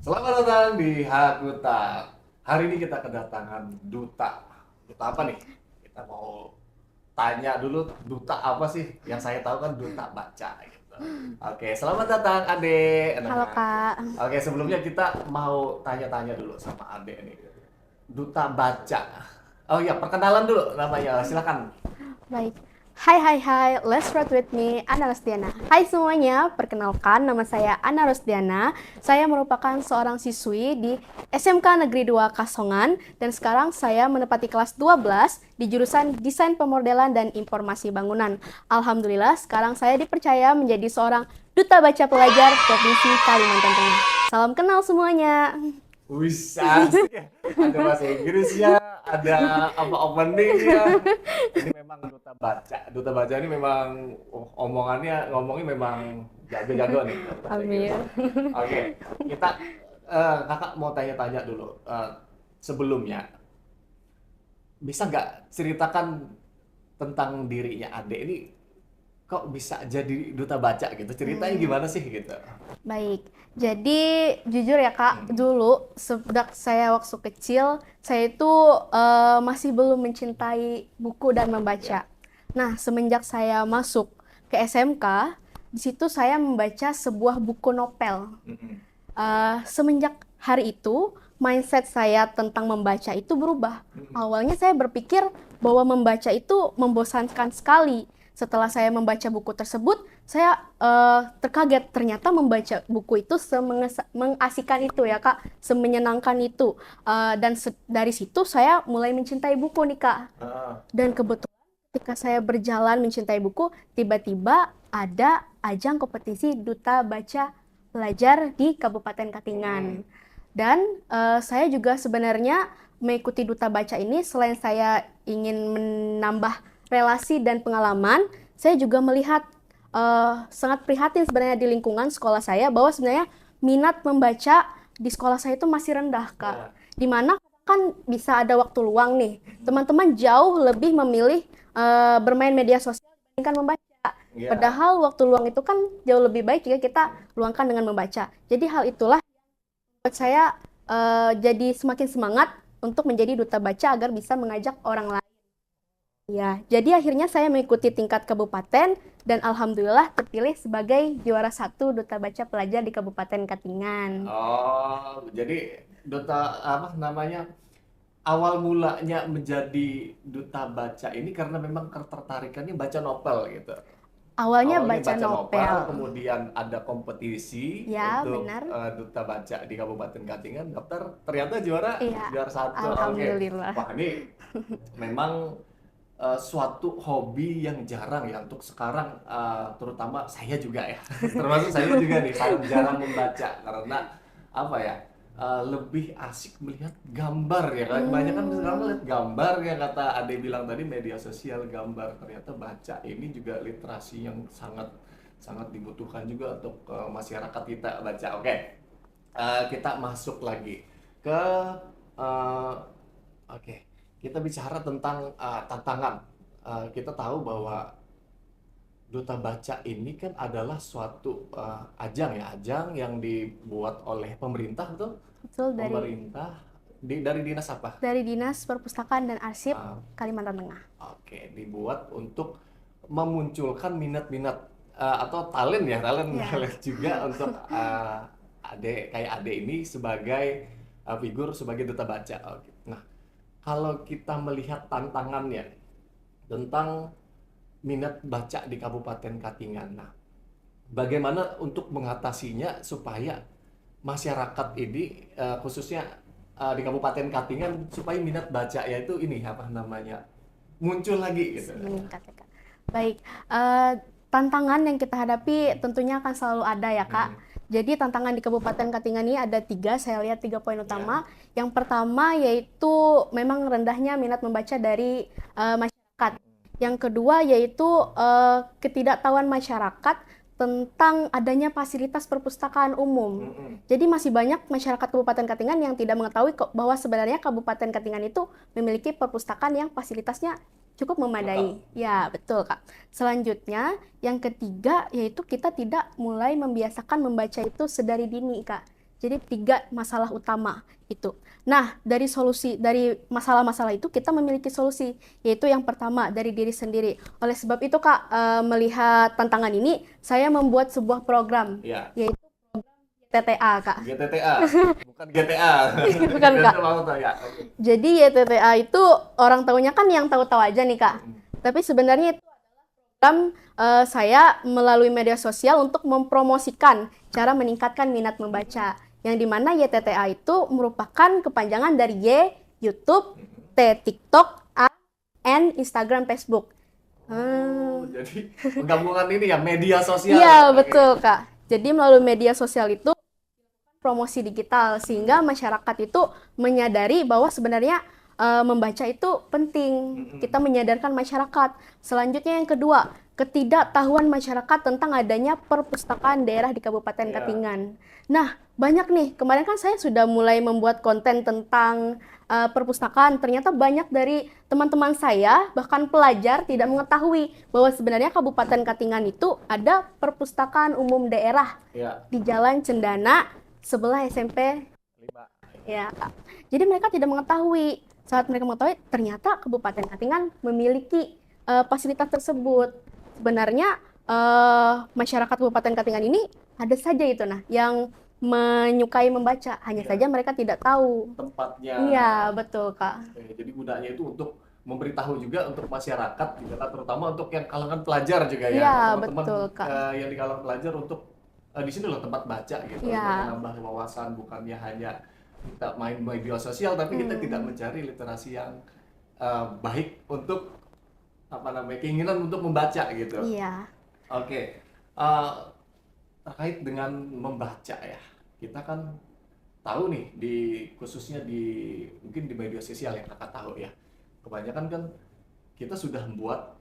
Selamat datang di Hakuta. Hari ini kita kedatangan duta. Duta apa nih? Kita mau tanya dulu duta apa sih? Yang saya tahu kan duta baca gitu. Oke, selamat datang Ade. Halo Nah, Kak, oke sebelumnya kita mau tanya-tanya dulu sama Ade nih. Duta baca. Oh iya, perkenalan dulu namanya. Silakan. baik. Hai, let's read with me, Ana Rosdiana. Hai semuanya, perkenalkan nama saya Ana Rosdiana. Saya merupakan seorang siswi di SMK Negeri 2 Kasongan dan sekarang saya menepati kelas 12 di jurusan Desain Pemodelan dan Informasi Bangunan. Alhamdulillah, sekarang saya dipercaya menjadi seorang duta baca pelajar Provinsi Kalimantan Tengah. Salam kenal semuanya. Wis asik ya. Ada bahasa Inggrisnya, ada apa openingnya. Ini memang duta baca. Duta baca ini memang omongannya ngomongnya memang jago-jago nih bahasa Inggris. Amin. Oke, kita kakak mau tanya-tanya dulu. Sebelumnya bisa nggak ceritakan tentang dirinya Ade ini kok bisa jadi duta baca gitu? Ceritanya gimana sih gitu? Baik, jadi jujur ya Kak, Hmm. dulu sejak saya waktu kecil, saya itu masih belum mencintai buku dan Ya. membaca. Nah, semenjak saya masuk ke SMK, di situ saya membaca sebuah buku novel. Mm-mm. Semenjak hari itu, mindset saya tentang membaca itu berubah. Mm-mm. Awalnya saya berpikir bahwa membaca itu membosankan sekali. Setelah saya membaca buku tersebut, saya terkaget ternyata membaca buku itu mengasihkan itu ya Kak, semenyenangkan itu. Dan dari situ saya mulai mencintai buku nih Kak. Ah. Dan kebetulan ketika saya berjalan mencintai buku, tiba-tiba ada ajang kompetisi duta baca pelajar di Kabupaten Katingan. Mm-mm. Dan saya juga sebenarnya mengikuti duta baca ini selain saya ingin menambah relasi dan pengalaman, saya juga melihat sangat prihatin sebenarnya di lingkungan sekolah saya bahwa sebenarnya minat membaca di sekolah saya itu masih rendah, Kak. Ya. Dimana kan bisa ada waktu luang nih. Teman-teman jauh lebih memilih bermain media sosial dibandingkan membaca. Ya. Padahal waktu luang itu kan jauh lebih baik jika kita luangkan dengan membaca. Jadi hal itulah buat saya jadi semakin semangat untuk menjadi duta baca agar bisa mengajak orang lain. Ya, jadi akhirnya saya mengikuti tingkat kabupaten dan alhamdulillah terpilih sebagai juara satu duta baca pelajar di Kabupaten Katingan. Oh, jadi duta apa namanya? Awal mulanya menjadi duta baca ini karena memang ketertarikannya baca novel gitu. Awalnya Awalnya baca baca novel, novel. kemudian ada kompetisi Ya, untuk benar. duta baca di Kabupaten Katingan, daftar ternyata juara Iya, juara satu. Oke, alhamdulillah. wah ini memang suatu hobi yang jarang ya untuk sekarang, terutama saya juga ya, termasuk saya juga nih sangat jarang membaca karena apa ya, lebih asik melihat gambar ya kan, kebanyakan sekarang Hmm, lihat gambar ya kata Ade bilang tadi media sosial gambar, ternyata baca ini juga literasi yang sangat sangat dibutuhkan juga untuk masyarakat kita baca. Oke, kita masuk lagi ke eh, oke, kita bicara tentang tantangan. Kita tahu bahwa duta baca ini kan adalah suatu ajang ya, ajang yang dibuat oleh pemerintah tuh, betul pemerintah dari dinas apa? dari Dinas Perpustakaan dan Arsip Ah, Kalimantan Tengah. oke, dibuat untuk memunculkan minat-minat atau talent ya, talent Ya. talent juga untuk ade kayak ade ini sebagai figur sebagai duta baca. Oke. Nah, kalau kita melihat tantangannya tentang minat baca di Kabupaten Katingan. Nah, bagaimana untuk mengatasinya supaya masyarakat ini khususnya di Kabupaten Katingan supaya minat baca yaitu ini apa namanya muncul lagi gitu. Meningkat ya Kak. Baik, tantangan yang kita hadapi tentunya akan selalu ada ya Kak. Hmm. Jadi tantangan di Kabupaten Katingan ini ada tiga, saya lihat 3 poin Ya. utama. Yang pertama yaitu memang rendahnya minat membaca dari masyarakat. Yang kedua yaitu ketidaktahuan masyarakat tentang adanya fasilitas perpustakaan umum. Mm-mm. Jadi masih banyak masyarakat Kabupaten Katingan yang tidak mengetahui bahwa sebenarnya Kabupaten Katingan itu memiliki perpustakaan yang fasilitasnya cukup Lengkap. memadai. Ya, betul, Kak. Selanjutnya, yang ketiga yaitu kita tidak mulai membiasakan membaca itu sedari dini, Kak. Jadi 3 masalah utama itu. Nah, dari masalah-masalah itu kita memiliki solusi, yaitu yang pertama dari diri sendiri. Oleh sebab itu Kak, melihat tantangan ini, saya membuat sebuah program, Ya, yaitu TTA Kak. GTTA, bukan GTA. Bukan Kak. Itu mau tahu ya. Oke. Jadi YTTA itu orang tahunya kan yang tahu-tahu aja nih Kak. Tapi sebenarnya itu program saya melalui media sosial untuk mempromosikan cara meningkatkan minat membaca. Yang dimana YTTA itu merupakan kepanjangan dari Y, YouTube, T, TikTok, A, N, Instagram, Facebook. Oh, jadi penggabungan ini ya media sosial. Iya, Oke. betul Kak. Jadi melalui media sosial itu promosi digital sehingga masyarakat itu menyadari bahwa sebenarnya membaca itu penting. Kita menyadarkan masyarakat. Selanjutnya yang kedua, ketidaktahuan masyarakat tentang adanya perpustakaan daerah di Kabupaten Ya. Katingan. Nah, banyak nih. Kemarin kan saya sudah mulai membuat konten tentang perpustakaan. Ternyata banyak dari teman-teman saya, bahkan pelajar, tidak mengetahui bahwa sebenarnya Kabupaten Katingan itu ada perpustakaan umum daerah Ya. di Jalan Cendana sebelah SMP. 5. Ya, Kak. Jadi mereka tidak mengetahui. Saat mereka mengetahui, ternyata Kabupaten Katingan memiliki fasilitas tersebut. Sebenarnya masyarakat Kabupaten Katingan ini ada saja itu yang menyukai membaca, hanya Ya. saja mereka tidak tahu. Tempatnya. Iya, betul Kak. Oke, jadi gunanya itu untuk memberitahu juga untuk masyarakat juga kan, terutama untuk yang kalangan pelajar juga ya. Iya, Teman-teman betul Kak. yang di kalangan pelajar untuk di sini loh tempat baca gitu, Iya. untuk menambah wawasan, bukannya hanya kita main media sosial tapi kita tidak mencari literasi yang baik untuk apa namanya, keinginan untuk membaca gitu. Iya. Oke, terkait dengan membaca ya, kita kan tahu nih khususnya mungkin di media sosial yang kakak tahu ya, kebanyakan kan kita sudah membuat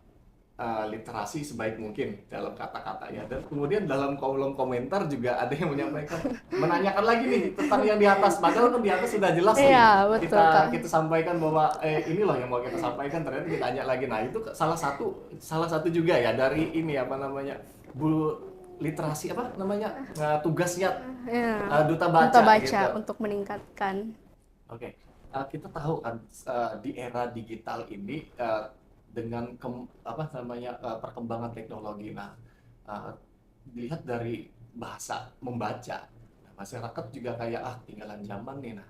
literasi sebaik mungkin dalam kata-kata ya, dan kemudian dalam kolom komentar juga ada yang menanyakan lagi nih tentang yang di atas, padahal kan di atas sudah jelas nih Iya, betul, Kak. kita sampaikan bahwa ini loh yang mau kita sampaikan, ternyata ditanya lagi. Nah itu salah satu juga ya dari ini apa namanya, literasi apa namanya, tugasnya Ya. duta baca Duta baca gitu. untuk meningkatkan. Oke, kita tahu kan di era digital ini dengan perkembangan teknologi. Nah, dilihat dari bahasa membaca, nah, masyarakat juga kayak tinggalan zaman nih. Nah,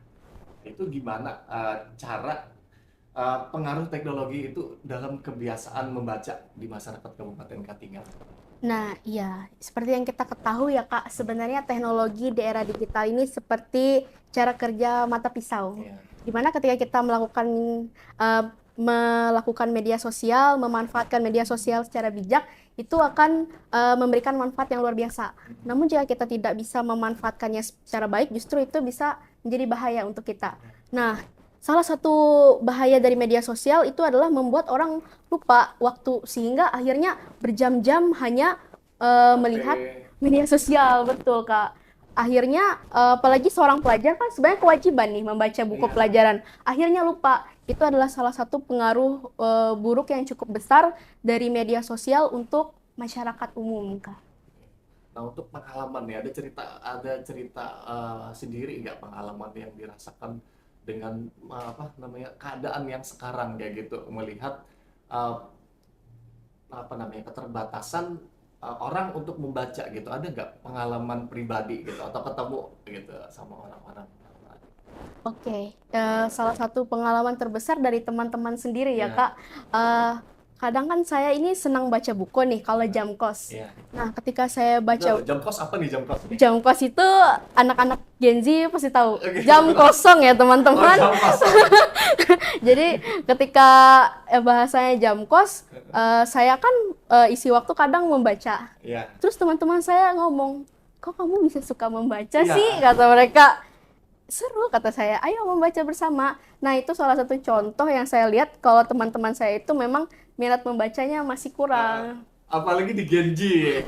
itu gimana cara pengaruh teknologi itu dalam kebiasaan membaca di masyarakat Kabupaten Katingan? Nah, iya, seperti yang kita ketahui ya Kak, sebenarnya teknologi di era digital ini seperti cara kerja mata pisau. Ya. Dimana ketika kita melakukan media sosial, memanfaatkan media sosial secara bijak, itu akan memberikan manfaat yang luar biasa. Namun jika kita tidak bisa memanfaatkannya secara baik, justru itu bisa menjadi bahaya untuk kita. Nah, salah satu bahaya dari media sosial itu adalah membuat orang lupa waktu, sehingga akhirnya berjam-jam hanya melihat media sosial, betul Kak. Akhirnya apalagi seorang pelajar kan sebenarnya kewajiban nih membaca buku Iya. pelajaran. Akhirnya lupa. Itu adalah salah satu pengaruh buruk yang cukup besar dari media sosial untuk masyarakat umum, Kak. Nah untuk pengalaman ya, ada cerita sendiri nggak pengalaman yang dirasakan dengan keadaan yang sekarang kayak gitu, melihat keterbatasan orang untuk membaca gitu, ada nggak pengalaman pribadi gitu atau ketemu gitu sama orang-orang? Oke, salah satu pengalaman terbesar dari teman-teman sendiri ya, Ya. Kak. Kadang kan saya ini senang baca buku nih kalau jam kos. Iya. Nah, ketika saya baca Jam kos apa nih jam kos? jam kos itu anak-anak Gen Z pasti tahu. Oke. Jam kosong ya, teman-teman. Jam kos. Jadi ketika bahasanya jam kos, saya kan isi waktu kadang membaca. Iya. Terus teman-teman saya ngomong, kok kamu bisa suka membaca Iya. sih? Kata mereka. Seru, kata saya, ayo membaca bersama. Nah, itu salah satu contoh yang saya lihat kalau teman-teman saya itu memang minat membacanya masih kurang. Apalagi di Gen Z ya.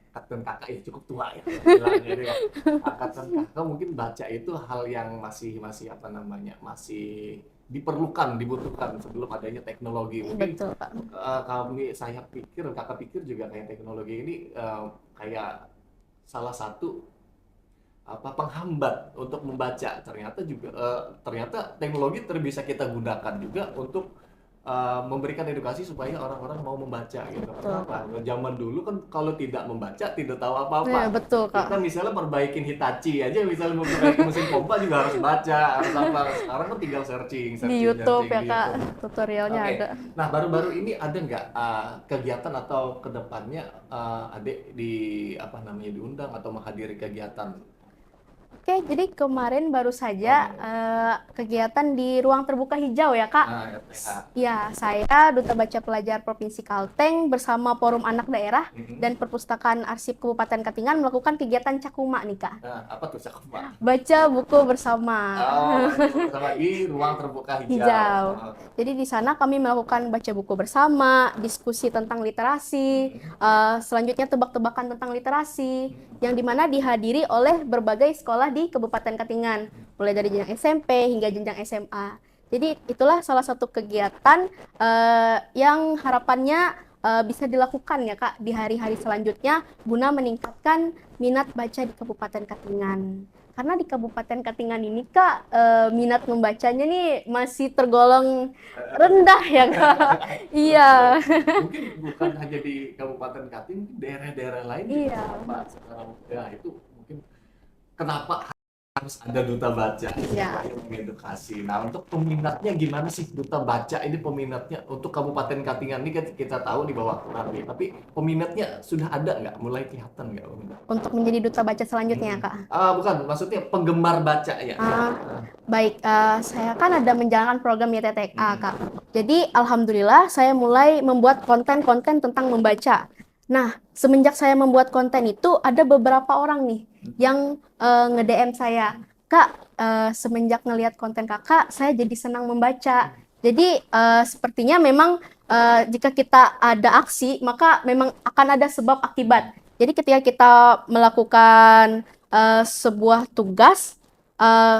Angkatan kakak ya cukup tua ya bilangnya itu ya. Angkatan kakak mungkin baca itu hal yang masih masih dibutuhkan sebelum adanya teknologi. Mungkin Betul, Pak. kakak pikir juga kayak teknologi ini kayak salah satu penghambat untuk membaca. Ternyata teknologi bisa kita gunakan juga untuk memberikan edukasi supaya orang-orang mau membaca gitu. Betul, Kenapa? Kak. Zaman dulu kan kalau tidak membaca tidak tahu Nah, apa-apa. betul, Kak. Kita misalnya perbaikin Hitachi aja, misalnya mau perbaikin mesin pompa juga harus baca, harus apa. Sekarang kan tinggal searching, Di searching, YouTube searching ya, di Kak. YouTube. Tutorialnya Oke. ada. Nah, baru-baru ini ada nggak kegiatan atau kedepannya adik diundang atau menghadiri kegiatan? Oke, jadi kemarin baru saja kegiatan di ruang terbuka hijau ya, Kak. RTH. Ya, saya Duta Baca Pelajar Provinsi Kalteng bersama Forum Anak Daerah dan Perpustakaan Arsip Kabupaten Katingan melakukan kegiatan Cakuma nih, Kak. Nah, apa tuh Cakma? Baca buku bersama. Oh, sama di ruang terbuka hijau. Hijau. Oh. Jadi di sana kami melakukan baca buku bersama, diskusi tentang literasi, selanjutnya tebak-tebakan tentang literasi, yang dimana dihadiri oleh berbagai sekolah di Kabupaten Katingan, mulai dari jenjang SMP hingga jenjang SMA. Jadi itulah salah satu kegiatan yang harapannya bisa dilakukan ya Kak di hari-hari selanjutnya guna meningkatkan minat baca di Kabupaten Katingan. Karena di Kabupaten Katingan ini Kak minat membacanya nih masih tergolong rendah ya Kak. Iya. Mungkin bukan hanya di Kabupaten Katingan, daerah-daerah lain juga Iya. sama sekarang. Ya itu mungkin kenapa harus ada duta baca Iya. supaya mengedukasi. Nah, untuk peminatnya gimana sih duta baca ini peminatnya untuk Kabupaten Katingan ini kan kita tahu di bawah Kurari, tapi peminatnya sudah ada nggak? Mulai kelihatan nggak peminat? Untuk menjadi duta baca selanjutnya Kak. Bukan, maksudnya penggemar baca ya. Baik, saya kan ada menjalankan program YTTK, Kak. Jadi, alhamdulillah saya mulai membuat konten-konten tentang membaca. Nah, semenjak saya membuat konten itu, ada beberapa orang nih yang nge-DM saya, Kak, semenjak ngelihat konten kakak, saya jadi senang membaca. Jadi, sepertinya memang jika kita ada aksi, maka memang akan ada sebab akibat. Jadi, ketika kita melakukan sebuah tugas,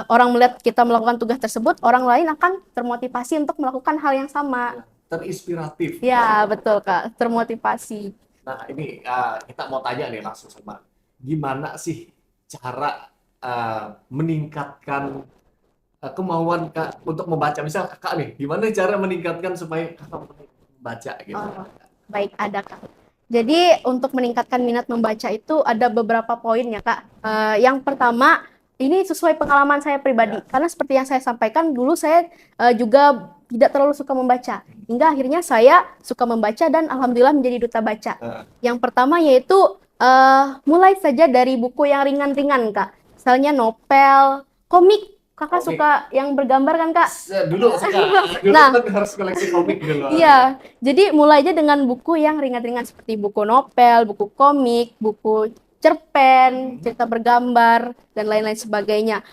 orang melihat kita melakukan tugas tersebut, orang lain akan termotivasi untuk melakukan hal yang sama. Terinspiratif. Ya, betul Kak, termotivasi. Nah, ini kita mau tanya nih langsung sama, gimana sih cara meningkatkan kemauan Kak untuk membaca? Misal Kakak nih, gimana cara meningkatkan supaya Kakak membaca gitu? Oh, baik, ada Kak. Jadi untuk meningkatkan minat membaca itu ada beberapa poin ya Kak. Yang pertama, ini sesuai pengalaman saya pribadi. Karena seperti yang saya sampaikan, dulu saya juga tidak terlalu suka membaca. Hingga akhirnya saya suka membaca dan alhamdulillah menjadi duta baca. Yang pertama yaitu mulai saja dari buku yang ringan-ringan Kak. Misalnya novel, komik. Kakak Komik. suka yang bergambar kan Kak? Dulu suka. Dulu Nah. kan harus koleksi komik dulu. Iya, jadi mulai aja dengan buku yang ringan-ringan seperti buku novel, buku komik, buku cerpen, cerita bergambar, dan lain-lain sebagainya.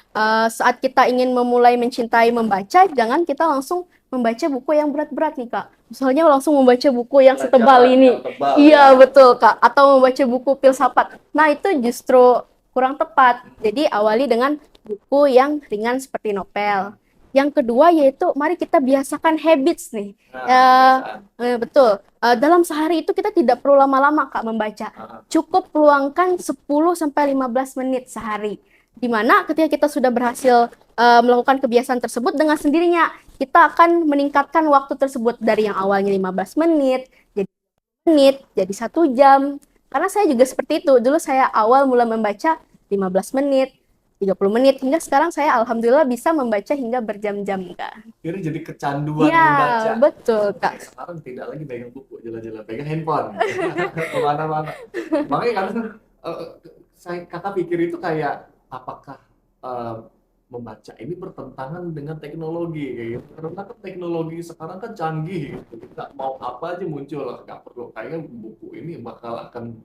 Saat kita ingin memulai mencintai membaca, jangan kita langsung membaca buku yang berat-berat nih Kak. Misalnya langsung membaca buku yang setebal ini. Yang tebal, Iya, betul Kak. Atau membaca buku filsafat. Nah, itu justru kurang tepat. Jadi awali dengan buku yang ringan seperti novel. Yang kedua yaitu mari kita biasakan habits nih. Betul. Dalam sehari itu kita tidak perlu lama-lama Kak membaca. Cukup luangkan 10-15 menit sehari. Dimana ketika kita sudah berhasil melakukan kebiasaan tersebut, dengan sendirinya kita akan meningkatkan waktu tersebut dari yang awalnya 15 menit, jadi 1 jam. Karena saya juga seperti itu. Dulu saya awal mulai membaca 15 menit, 30 menit, hingga sekarang saya alhamdulillah bisa membaca hingga berjam-jam, Kak. Akhirnya jadi kecanduan Ya, membaca. betul, Kak. Sekarang tidak lagi pegang buku, jalan-jalan pegang handphone. Kemana-mana. Makanya kadang kakak pikir itu kayak, apakah membaca ini bertentangan dengan teknologi kayak gitu. Karena kan teknologi sekarang kan canggih gitu. Kita mau apa aja muncul, nggak perlu. Kayaknya buku ini bakal akan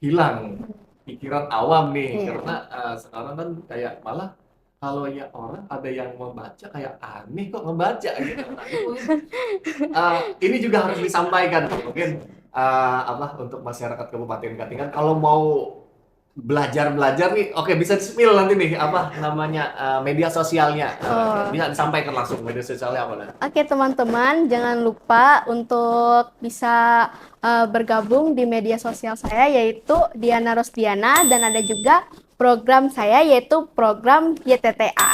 hilang. Pikiran awam nih, karena sekarang kan kayak malah kalau ya orang ada yang membaca kayak aneh kok membaca gitu. Nah, ini juga harus disampaikan mungkin untuk masyarakat Kabupaten Katingan kalau mau belajar nih. Oke, bisa di-spill nanti nih apa namanya media sosialnya. Oh. Bisa disampaikan langsung media sosialnya apa nih? Oke teman-teman, jangan lupa untuk bisa bergabung di media sosial saya yaitu Diana Rosdiana, dan ada juga program saya yaitu program YTTA.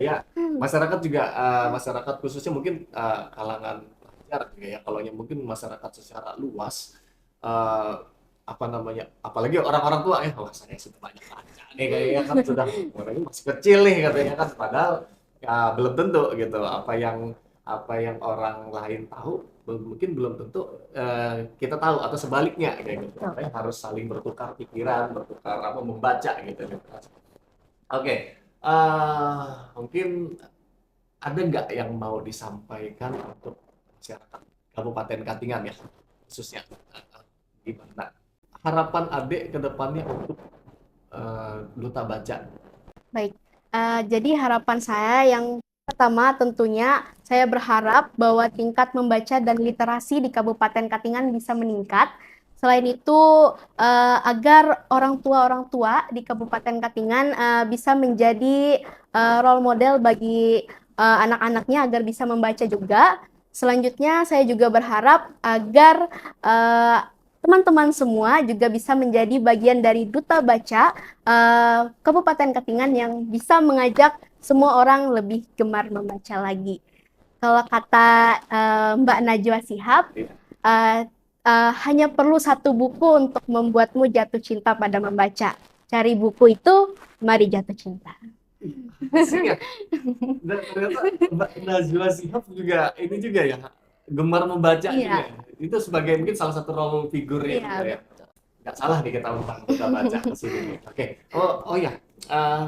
Ya, masyarakat juga masyarakat khususnya mungkin kalangan pelajar juga ya. Kalau yang mungkin masyarakat secara luas eh, apa namanya? Apalagi orang-orang tua wah saya sudah banyak baca nih kayaknya kan sudah orangnya masih kecil nih katanya kan padahal belum tentu gitu. Apa yang orang lain tahu mungkin belum tentu kita tahu atau sebaliknya kayak gitu. Makanya harus saling bertukar pikiran, bertukar apa membaca gitu. Oke, mungkin ada nggak yang mau disampaikan untuk masyarakat Kabupaten Katingan ya, khususnya gimana harapan Ade ke depannya untuk Duta Baca? Baik, jadi harapan saya yang pertama tentunya saya berharap bahwa tingkat membaca dan literasi di Kabupaten Katingan bisa meningkat. Selain itu, agar orang tua di Kabupaten Katingan bisa menjadi role model bagi anak-anaknya agar bisa membaca juga. Selanjutnya, saya juga berharap agar eh, teman-teman semua juga bisa menjadi bagian dari duta baca Kabupaten Katingan yang bisa mengajak semua orang lebih gemar membaca lagi. Kalau kata Mbak Najwa Shihab, uh, hanya perlu satu buku untuk membuatmu jatuh cinta pada membaca. Cari buku itu, mari jatuh cinta. Asik ya. Dan ternyata Mbak Najwa Shihab juga ini juga ya gemar membaca juga. Iya, Itu sebagai mungkin salah satu role figure-nya iya, juga ya. Nggak salah nih kita undang Duta Baca ke sini nih. Oke. Oh ya. Eh,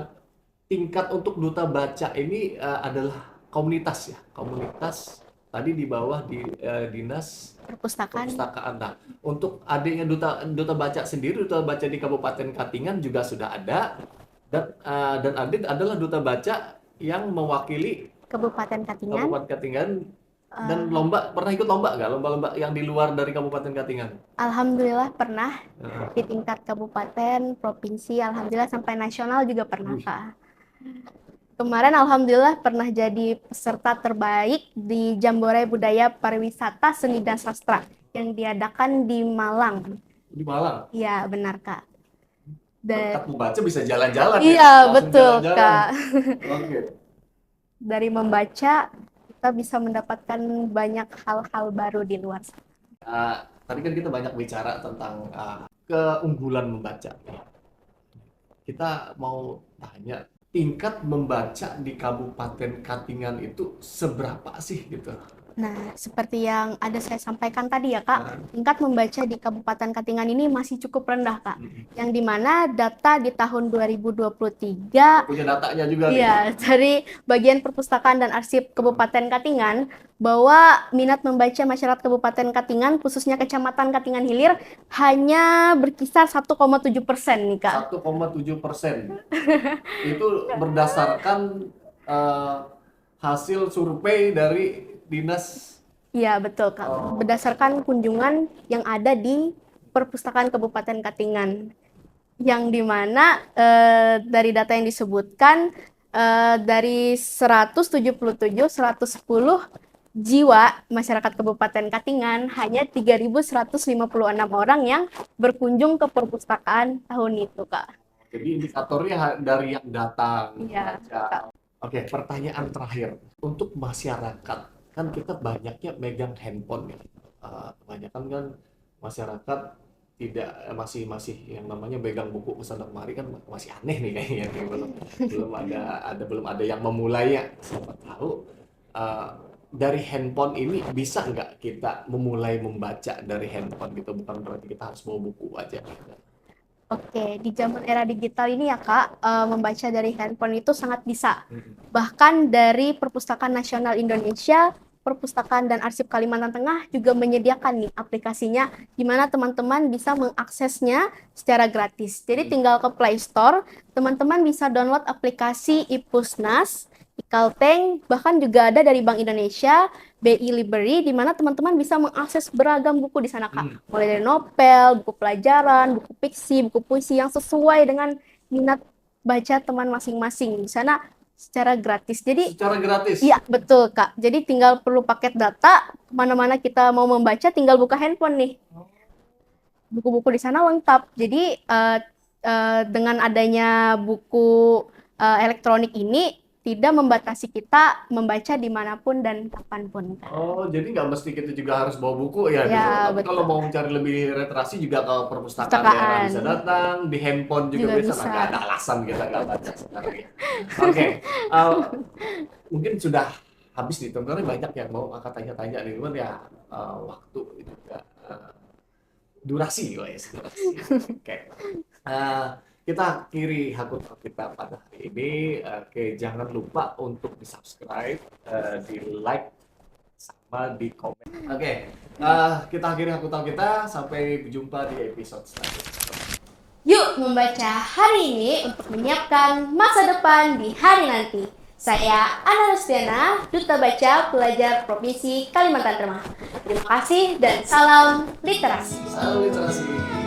tingkat untuk Duta Baca ini adalah komunitas ya. Komunitas tadi di bawah di Dinas perpustakaan. Perpustakaan. Nah, untuk adanya Duta Duta Baca sendiri, Duta Baca di Kabupaten Katingan juga sudah ada. Dan Adit adalah duta baca yang mewakili Kabupaten Katingan. Kabupaten Katingan dan Eh, pernah ikut lomba nggak? Lomba-lomba yang di luar dari Kabupaten Katingan? Alhamdulillah pernah Heeh. di tingkat kabupaten, provinsi, alhamdulillah sampai nasional juga pernah, Wih, Kak. Kemarin alhamdulillah pernah jadi peserta terbaik di Jambore Budaya Pariwisata Seni dan Sastra yang diadakan di Malang. di Malang. Iya, benar, Kak. Berkat Dan membaca bisa jalan-jalan ya, iya, langsung betul, jalan-jalan. Kak. Oke. Dari membaca kita bisa mendapatkan banyak hal-hal baru di luar sana. Tadi kan kita banyak bicara tentang keunggulan membaca. Kita mau tanya, tingkat membaca di Kabupaten Katingan itu seberapa sih gitu? Nah, seperti yang ada saya sampaikan tadi ya, Kak, Nah, tingkat membaca di Kabupaten Katingan ini masih cukup rendah, Kak. mm-mm. Yang dimana data di tahun 2023, Punya datanya juga nih. ya, dari bagian perpustakaan dan arsip Kabupaten Katingan, bahwa minat membaca masyarakat Kabupaten Katingan, khususnya Kecamatan Katingan Hilir, hanya berkisar 1,7% nih, Kak. 1,7%. Itu berdasarkan eh, hasil survei dari dinas. Iya, betul, Kak. Oh, Berdasarkan kunjungan yang ada di Perpustakaan Kabupaten Katingan. Yang dimana dari data yang disebutkan dari 177, 110 jiwa masyarakat Kabupaten Katingan, hanya 3.156 orang yang berkunjung ke perpustakaan tahun itu, Kak. jadi indikatornya dari yang datang Iya, baca. Kak. Oke, pertanyaan terakhir untuk masyarakat, kan kita banyaknya megang handphone ya. Kebanyakan kan masyarakat tidak masih yang namanya megang buku kesana kemari kan masih aneh nih kayaknya nih. Belum ada yang memulainya. Siapa tahu eh, dari handphone ini bisa nggak kita memulai membaca dari handphone gitu, bukan berarti kita harus bawa buku aja. Oke, di zaman era digital ini ya Kak, membaca dari handphone itu sangat bisa. Mm-mm. Bahkan dari Perpustakaan Nasional Indonesia Perpustakaan dan Arsip Kalimantan Tengah juga menyediakan nih aplikasinya, di mana teman-teman bisa mengaksesnya secara gratis. Jadi tinggal ke Play Store, teman-teman bisa download aplikasi Ipusnas, Ikalteng, bahkan juga ada dari Bank Indonesia, BI Library, di mana teman-teman bisa mengakses beragam buku di sana, Kak. Mulai dari novel, buku pelajaran, buku fiksi, buku puisi yang sesuai dengan minat baca teman masing-masing. Di sana secara gratis. Jadi, Secara gratis. iya, betul, Kak. Jadi tinggal perlu paket data, kemana-mana kita mau membaca, tinggal buka handphone nih. Buku-buku di sana lengkap. Jadi, dengan adanya buku elektronik ini, tidak membatasi kita membaca dimanapun dan kapanpun, Kak. Oh, jadi nggak mesti kita juga harus bawa buku ya, gitu. Ya, Tapi kalau betul. mau mencari lebih literasi juga ke perpustakaan daerah Perpustakaan bisa datang, di handphone juga juga bisa. bisa. Nggak ada alasan kita nggak baca sebenarnya. Oke, mungkin sudah habis nih, teman-teman banyak yang mau akan tanya-tanya nih, cuman ya waktu juga durasi, guys, durasi. Oke. Eh, kita akhiri Hakut kita pada hari ini. Oke, jangan lupa untuk di-subscribe, di-like, sama di komen. Oke, kita akhiri Hakut kita. Sampai berjumpa di episode selanjutnya. Yuk membaca hari ini untuk menyiapkan masa depan di hari nanti. Saya Ana Rustiana, Duta Baca Pelajar Provinsi Kalimantan Tengah. Terima kasih dan salam literasi. Salam literasi.